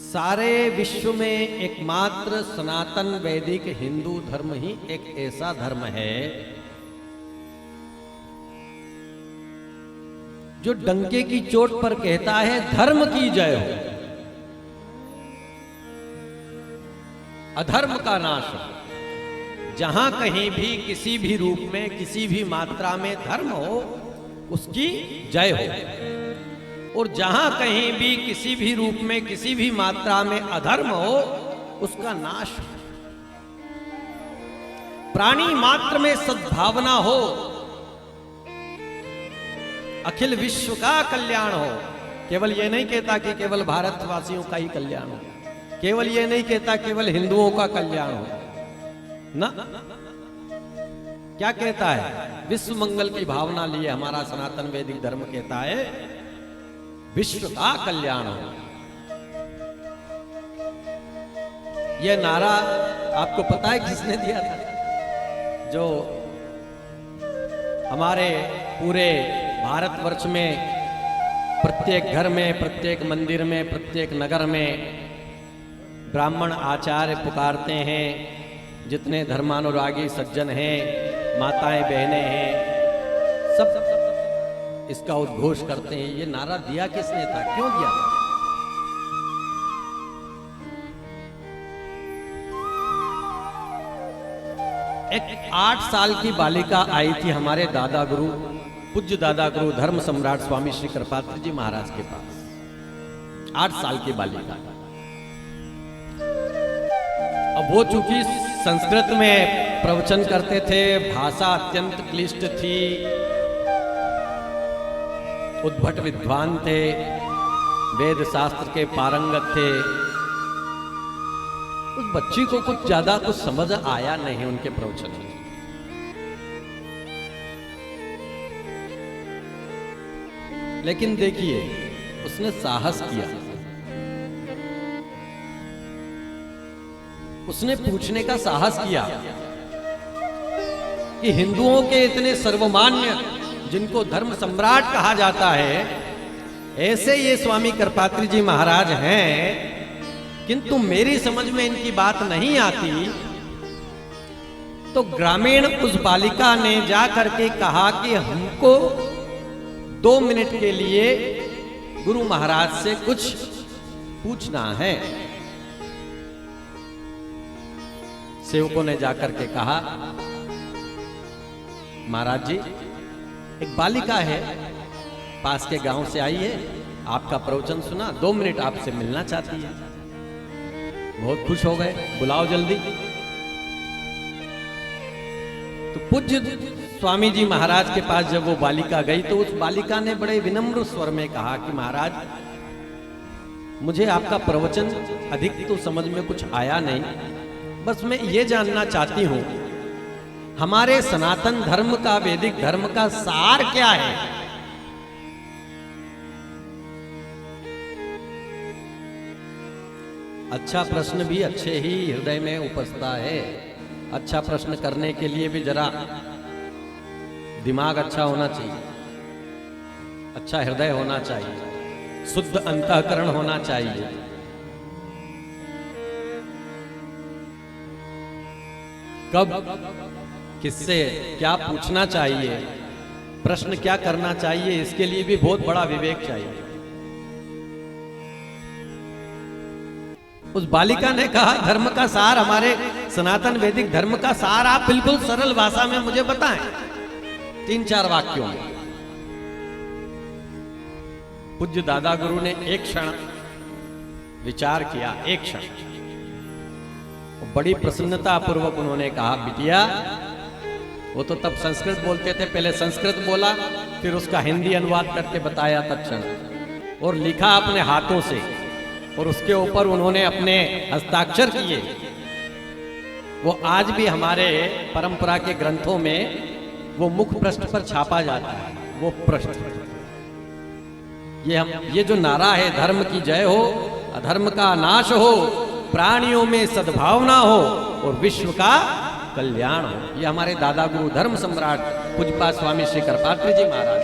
सारे विश्व में एकमात्र सनातन वैदिक हिंदू धर्म ही एक ऐसा धर्म है जो डंके की चोट पर कहता है धर्म की जय हो, अधर्म का नाश हो। जहां कहीं भी किसी भी रूप में किसी भी मात्रा में धर्म हो उसकी जय हो, और जहां कहीं भी किसी भी रूप में किसी भी मात्रा में अधर्म हो उसका नाश हो। प्राणी मात्र में सद्भावना हो, अखिल विश्व का कल्याण हो। केवल ये नहीं कहता कि केवल भारतवासियों का ही कल्याण हो, केवल ये नहीं कहता केवल हिंदुओं का कल्याण हो ना। क्या कहता है? विश्व मंगल की भावना लिए हमारा सनातन वैदिक धर्म कहता है विश्व का कल्याण हो। यह नारा आपको पता है किसने दिया था? जो हमारे पूरे भारतवर्ष में प्रत्येक घर में, प्रत्येक मंदिर में, प्रत्येक नगर में ब्राह्मण आचार्य पुकारते हैं, जितने धर्मानुरागी सज्जन हैं, माताएं बहनें हैं, सब इसका उद्घोष करते हैं। ये नारा दिया किसने था? क्यों दिया था? एक 8 साल की बालिका आई थी हमारे दादा गुरु, पूज्य दादा गुरु धर्म सम्राट स्वामी श्री कृपात्री जी महाराज के पास। 8 साल की बालिका। अब वो चूंकि संस्कृत में प्रवचन करते थे, भाषा अत्यंत क्लिष्ट थी, उद्भट विद्वान थे, वेद शास्त्र के पारंगत थे। उस बच्ची को कुछ ज्यादा कुछ समझ आया नहीं उनके प्रवचन में। लेकिन देखिए उसने साहस किया, उसने पूछने का साहस किया कि हिंदुओं के इतने सर्वमान्य, जिनको धर्म सम्राट कहा जाता है, ऐसे ये स्वामी कृपात्री जी महाराज हैं, किंतु मेरी समझ में इनकी बात नहीं आती। तो ग्रामीण उस बालिका ने जा करके कहा कि हमको 2 मिनट के लिए गुरु महाराज से कुछ पूछना है। सेवकों ने जाकर के कहा, महाराज जी एक बालिका है, पास के गांव से आई है, आपका प्रवचन सुना, 2 मिनट आपसे मिलना चाहती है। बहुत खुश हो गए, बुलाओ जल्दी। तो पूज्य स्वामी जी महाराज के पास जब वो बालिका गई तो उस बालिका ने बड़े विनम्र स्वर में कहा कि महाराज मुझे आपका प्रवचन अधिक तो समझ में कुछ आया नहीं, बस मैं ये जानना चाहती हूं हमारे सनातन धर्म का, वैदिक धर्म का सार क्या है? अच्छा प्रश्न भी अच्छे ही हृदय में उपजता है। अच्छा प्रश्न करने के लिए भी जरा दिमाग अच्छा होना चाहिए, अच्छा हृदय होना चाहिए, शुद्ध अंतःकरण होना चाहिए। कब किससे क्या पूछना चाहिए, प्रश्न क्या करना चाहिए, इसके लिए भी बहुत बड़ा विवेक चाहिए। उस बालिका ने कहा धर्म का सार, हमारे सनातन वैदिक धर्म का सार आप बिल्कुल सरल भाषा में मुझे बताएं, 3-4 वाक्यों में। पूज्य दादा गुरु ने एक क्षण विचार किया, एक क्षण, बड़ी प्रसन्नता पूर्वक उन्होंने कहा, बिटिया वो तो तब संस्कृत बोलते थे, पहले संस्कृत बोला, फिर उसका हिंदी अनुवाद करके बताया तत्क्षण, और लिखा अपने हाथों से, और उसके ऊपर उन्होंने अपने हस्ताक्षर किए। वो आज भी हमारे परंपरा के ग्रंथों में वो मुख पृष्ठ पर छापा जाता है, वो पृष्ठ। ये जो नारा है, धर्म की जय हो, अधर्म का नाश हो, प्राणियों में सद्भावना हो और विश्व का कल्याण हो, ये हमारे दादा गुरु धर्म सम्राट पूज्यपाद स्वामी श्री कृपात्री जी महाराज